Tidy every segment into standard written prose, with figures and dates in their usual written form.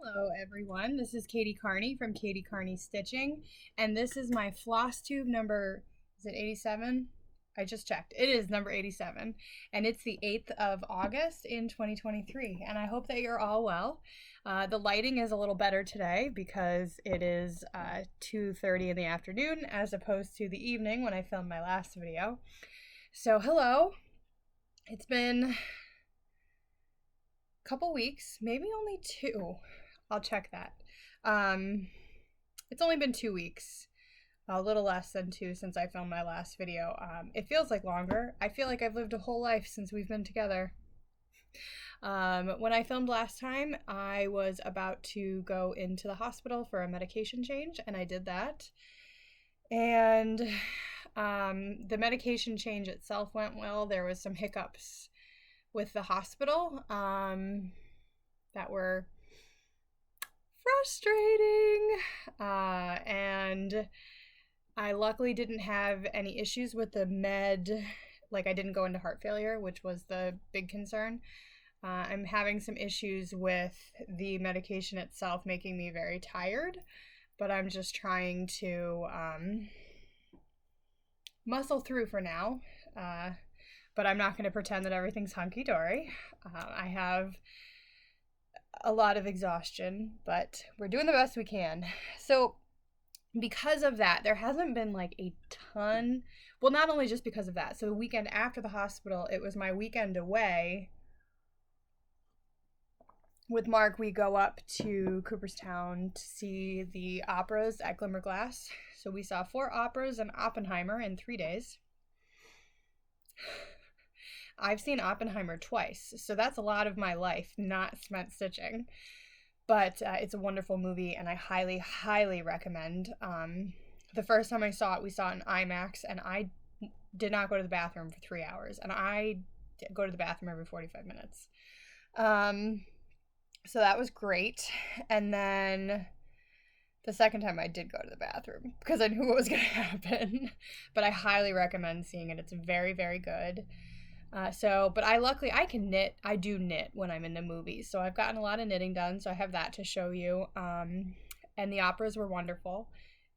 Hello everyone, this is Katie Carney from Katie Carney Stitching, and this is my Flosstube number, is it 87? I just checked. It is number 87, and it's the 8th of August in 2023, and I hope that you're all well. The lighting is a little better today because it is 2:30 in the afternoon as opposed to the evening when I filmed my last video. So hello, it's been couple weeks, maybe only 2. I'll check that. It's only been 2 weeks, a little less than 2 since I filmed my last video. It feels like longer. I feel like I've lived a whole life since we've been together. When I filmed last time, I was about to go into the hospital for a medication change, and I did that. And the medication change itself went well. There was some hiccups with the hospital that were frustrating, and I luckily didn't have any issues with the med, like I didn't go into heart failure, which was the big concern. I'm having some issues with the medication itself making me very tired, but I'm just trying to muscle through for now. But I'm not going to pretend that everything's hunky-dory. I have a lot of exhaustion, but we're doing the best we can. So because of that, there hasn't been like a ton. Well, not only just because of that. So the weekend after the hospital, it was my weekend away. With Mark, we go up to Cooperstown to see the operas at Glimmer Glass. So we saw 4 operas and Oppenheimer in 3 days. I've seen Oppenheimer twice, so that's a lot of my life not spent stitching. But it's a wonderful movie, and I highly, highly recommend. The first time I saw it, we saw it in IMAX, and I did not go to the bathroom for 3 hours, and I go to the bathroom every 45 minutes. So that was great. And then the second time I did go to the bathroom because I knew what was going to happen. But I highly recommend seeing it. It's very, very good. But I can knit. I do knit when I'm in the movies. So I've gotten a lot of knitting done. So I have that to show you. And the operas were wonderful.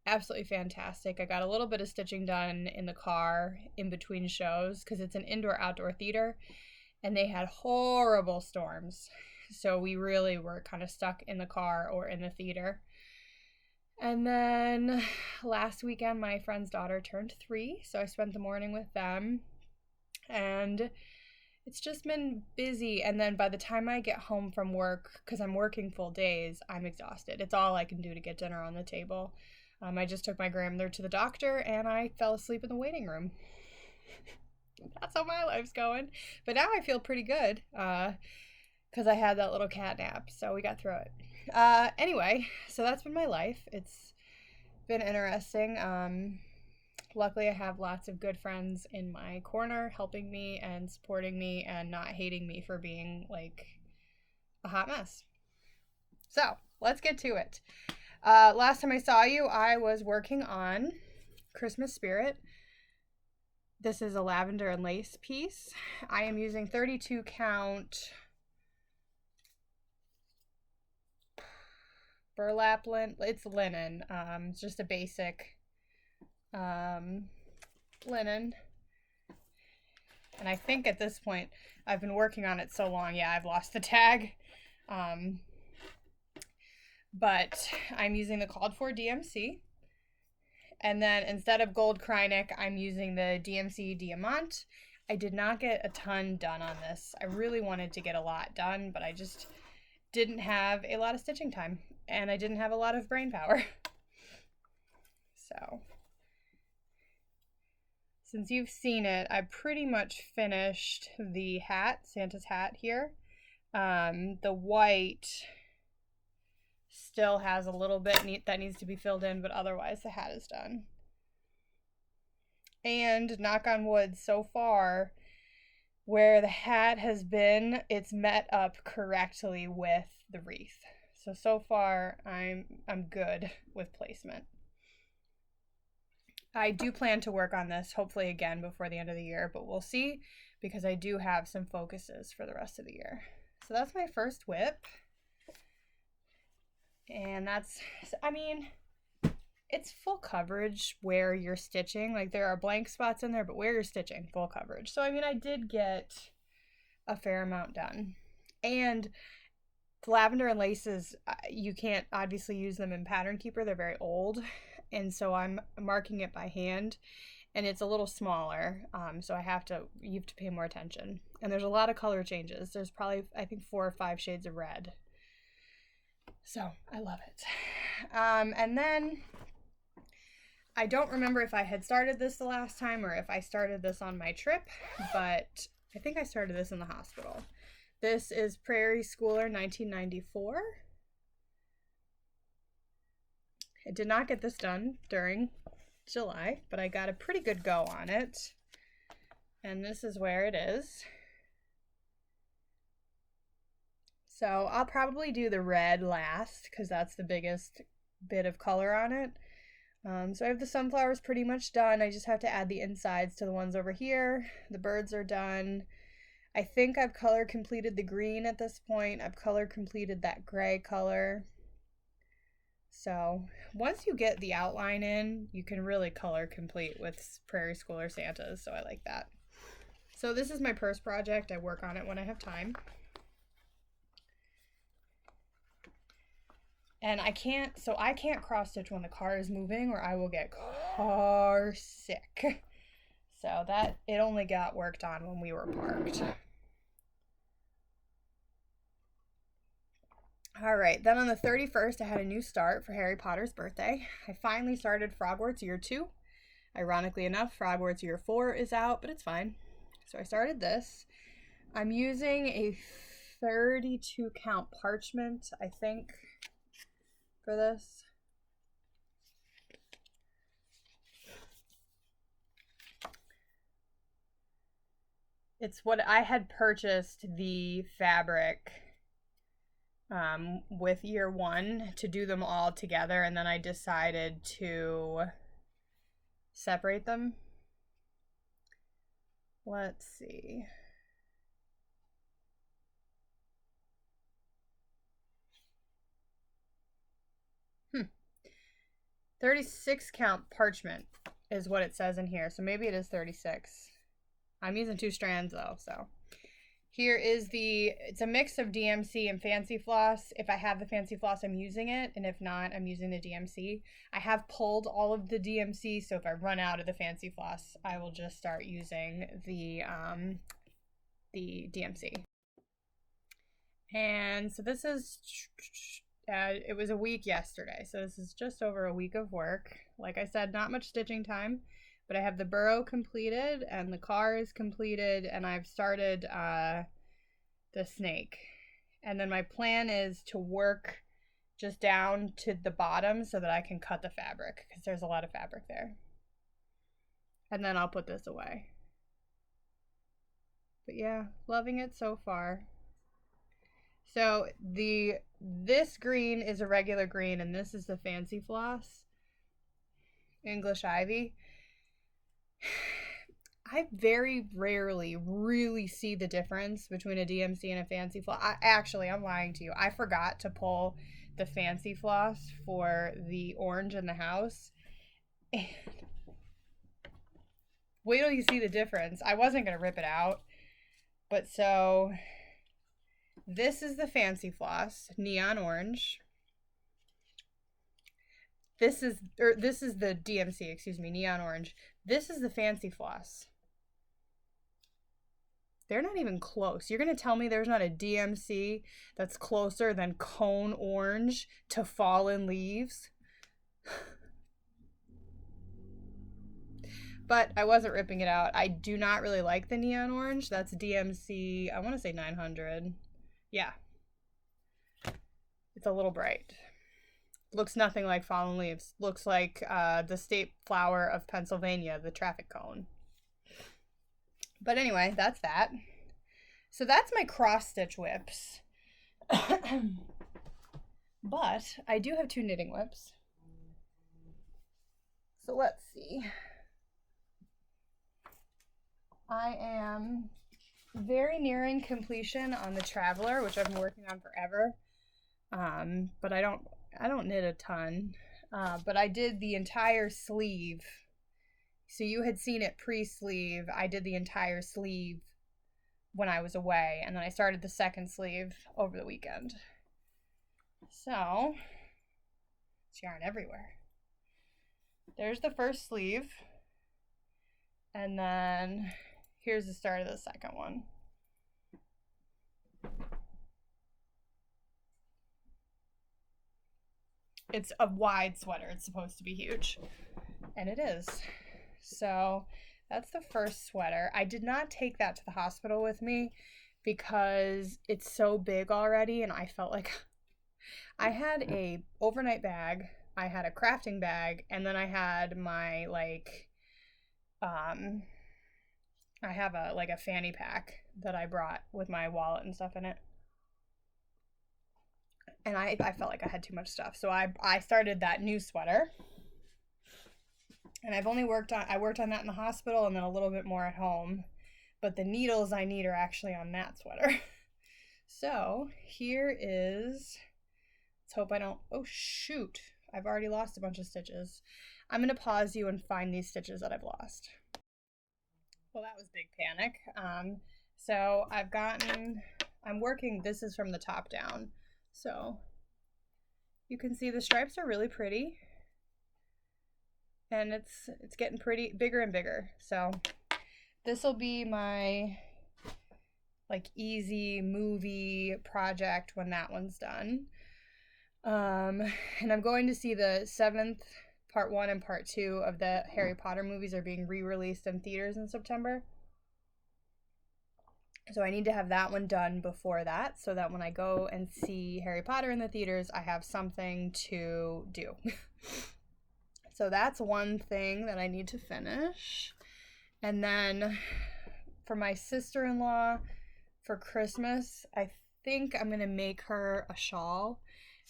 Absolutely fantastic. I got a little bit of stitching done in the car in between shows because it's an indoor-outdoor theater. And they had horrible storms. So we really were kind of stuck in the car or in the theater. And then last weekend, my friend's daughter turned 3. So I spent the morning with them. And it's just been busy. And then by the time I get home from work, because I'm working full days, I'm exhausted. It's all I can do to get dinner on the table. I just took my grandmother to the doctor and I fell asleep in the waiting room. That's how my life's going. But now I feel pretty good because I had that little cat nap. So we got through it. Anyway, so that's been my life. It's been interesting. Luckily, I have lots of good friends in my corner helping me and supporting me and not hating me for being like a hot mess. So let's get to it. Last time I saw you, I was working on Christmas Spirit. This is a lavender and lace piece. I am using 32 count burlap linen. It's linen. It's just a basic linen, and I think at this point I've been working on it so long, yeah, I've lost the tag, but I'm using the called for DMC, and then instead of gold Krynic, I'm using the DMC Diamant. I did not get a ton done on this. I really wanted to get a lot done, but I just didn't have a lot of stitching time, and I didn't have a lot of brain power. So since you've seen it, I pretty much finished the hat, Santa's hat here. The white still has a little bit that needs to be filled in, but otherwise the hat is done. And knock on wood, so far, where the hat has been, it's met up correctly with the wreath. So far, I'm good with placement. I do plan to work on this, hopefully again before the end of the year, but we'll see because I do have some focuses for the rest of the year. So that's my first whip. And that's, I mean, it's full coverage where you're stitching. Like there are blank spots in there, but where you're stitching, full coverage. So I mean, I did get a fair amount done. And the lavender and laces, you can't obviously use them in Pattern Keeper. They're very old. And so I'm marking it by hand, and it's a little smaller. So you have to pay more attention. And there's a lot of color changes. There's probably, I think, 4 or 5 shades of red. So I love it. And then I don't remember if I had started this the last time or if I started this on my trip, but I think I started this in the hospital. This is Prairie Schooler 1994. I did not get this done during July, but I got a pretty good go on it. And this is where it is. So I'll probably do the red last because that's the biggest bit of color on it. So I have the sunflowers pretty much done. I just have to add the insides to the ones over here. The birds are done. I think I've color completed the green at this point. I've color completed that gray color. So once you get the outline in, you can really color complete with Prairie Schooler Santas. So I like that. So this is my purse project. I work on it when I have time. And I can't cross stitch when the car is moving or I will get car sick. So that, it only got worked on when we were parked. All right, then on the 31st, I had a new start for Harry Potter's birthday. I finally started Frogwarts Year 2. Ironically enough, Frogwarts Year 4 is out, but it's fine. So I started this. I'm using a 32 count parchment, I think, for this. It's what I had purchased the fabric with Year 1 to do them all together, and then I decided to separate them. Let's see. Hmm. 36 count parchment is what it says in here, so maybe it is 36. I'm using 2 strands though, so. Here is it's a mix of DMC and Fancy Floss. If I have the Fancy Floss, I'm using it, and if not, I'm using the DMC. I have pulled all of the DMC, so if I run out of the Fancy Floss, I will just start using the DMC. And so this is, it was a week yesterday, so this is just over a week of work. Like I said, not much stitching time. But I have the burrow completed and the car is completed, and I've started the snake. And then my plan is to work just down to the bottom so that I can cut the fabric because there's a lot of fabric there. And then I'll put this away. But yeah, loving it so far. So this green is a regular green, and this is the Fancy Floss English Ivy. I very rarely really see the difference between a DMC and a Fancy Floss. I'm lying to you. I forgot to pull the Fancy Floss for the orange in the house. And wait till you see the difference. I wasn't going to rip it out. But so this is the Fancy Floss, neon orange. This is the DMC, excuse me, neon orange. This is the Fancy Floss. They're not even close. You're going to tell me there's not a DMC that's closer than cone orange to fallen leaves? But I wasn't ripping it out. I do not really like the neon orange. That's DMC, I want to say 900. Yeah. It's a little bright. Looks nothing like fallen leaves. Looks like the state flower of Pennsylvania, the traffic cone. But anyway, that's that. So that's my cross stitch whips. But I do have 2 knitting whips. So let's see. I am very nearing completion on the Traveler, which I've been working on forever. But I I don't knit a ton, but I did the entire sleeve. So you had seen it pre-sleeve. I did the entire sleeve when I was away, and then I started the second sleeve over the weekend. So, it's yarn everywhere. There's the first sleeve, and then here's the start of the second one. It's a wide sweater. It's supposed to be huge, and it is. So that's the first sweater. I did not take that to the hospital with me because it's so big already, and I felt like I had a overnight bag, I had a crafting bag, and then I had my I have a fanny pack that I brought with my wallet and stuff in it. And I felt like I had too much stuff. So I started that new sweater. And I've only worked on that in the hospital and then a little bit more at home. But the needles I need are actually on that sweater. So here is, let's hope I don't, oh shoot, I've already lost a bunch of stitches. I'm going to pause you and find these stitches that I've lost. Well, that was big panic. So I'm working, this is from the top down. So you can see the stripes are really pretty. And it's getting pretty bigger and bigger. So this will be my easy movie project when that one's done. And I'm going to see the 7th part 1 and part 2 of the Harry Potter movies are being re-released in theaters in September. So I need to have that one done before that so that when I go and see Harry Potter in the theaters, I have something to do. So that's one thing that I need to finish. And then for my sister-in-law for Christmas, I think I'm going to make her a shawl.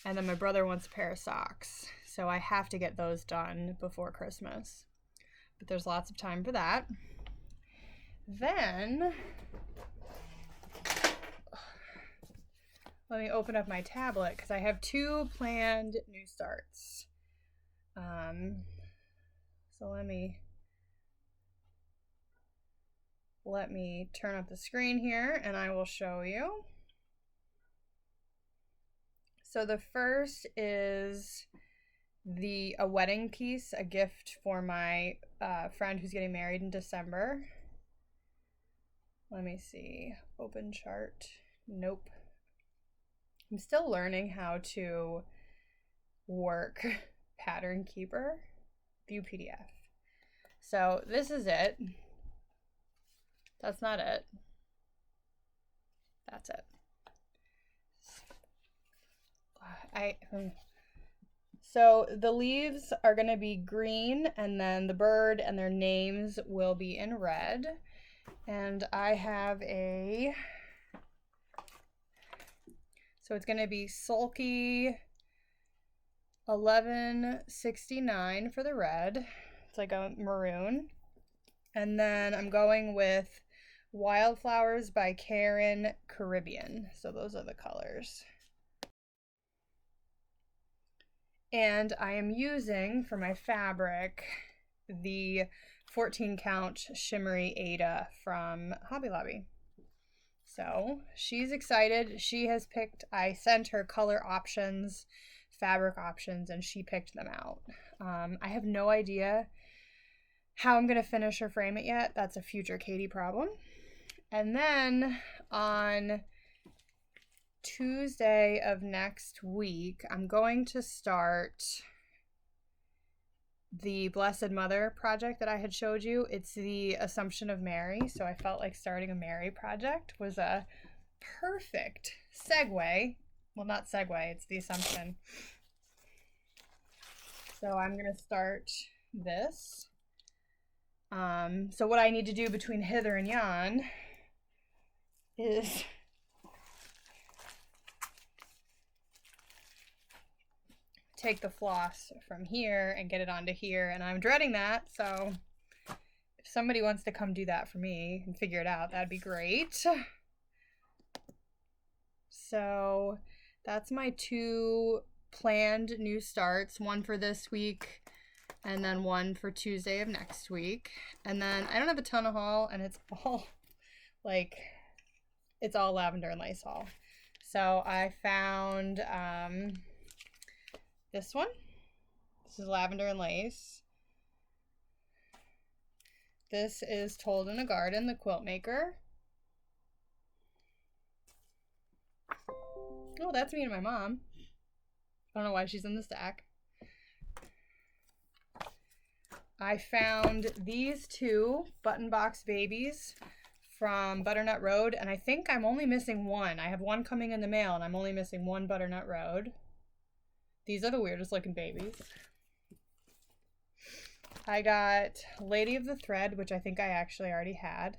And then my brother wants a pair of socks. So I have to get those done before Christmas. But there's lots of time for that. Then let me open up my tablet because I have 2 planned new starts. So let me turn up the screen here and I will show you. So the first is a wedding piece, a gift for my friend who's getting married in December. Let me see, open chart, nope. I'm still learning how to work Pattern Keeper, view PDF. So this is it. That's not it. That's it. So the leaves are going to be green, and then the bird and their names will be in red. And I have so it's going to be Sulky 1169 for the red. It's like a maroon. And then I'm going with Wildflowers by Karen Caribbean. So those are the colors. And I am using for my fabric the 14 count shimmery Ada from Hobby Lobby. So she's excited. She has picked, I sent her color options, fabric options, and she picked them out. I have no idea how I'm going to finish or frame it yet. That's a future Katie problem. And then on Tuesday of next week, I'm going to start the Blessed Mother project that I had showed you. It's the Assumption of Mary. So I felt like starting a Mary project was a perfect segue. Well, not segue, it's the Assumption. So I'm going to start this. So what I need to do between hither and yon is take the floss from here and get it onto here, and I'm dreading that, so if somebody wants to come do that for me and figure it out, that'd be great. So that's my 2 planned new starts, one for this week and then one for Tuesday of next week. And then I don't have a ton of haul, and it's all like, it's all lavender and lace haul. So I found this one. This is lavender and lace. This is Told in a Garden, the quilt maker. Oh, that's me and my mom. I don't know why she's in the stack. I found these two button box babies from Butternut Road, and I think I'm only missing one. I have one coming in the mail, and I'm only missing one Butternut Road. These are the weirdest looking babies. I got Lady of the Thread, which I think I actually already had.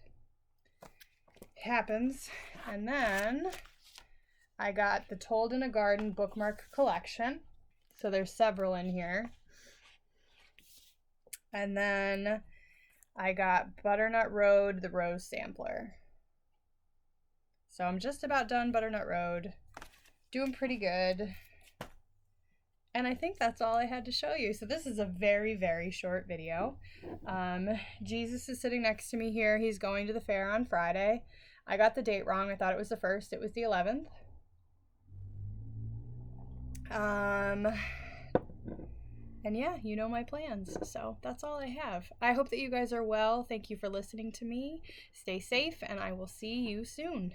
It happens. And then I got the Told in a Garden bookmark collection. So there's several in here. And then I got Butternut Road, the Rose Sampler. So I'm just about done Butternut Road. Doing pretty good. And I think that's all I had to show you. So this is a very, very short video. Jesus is sitting next to me here. He's going to the fair on Friday. I got the date wrong. I thought it was the 1st. It was the 11th. And yeah, you know my plans. So that's all I have. I hope that you guys are well. Thank you for listening to me. Stay safe, and I will see you soon.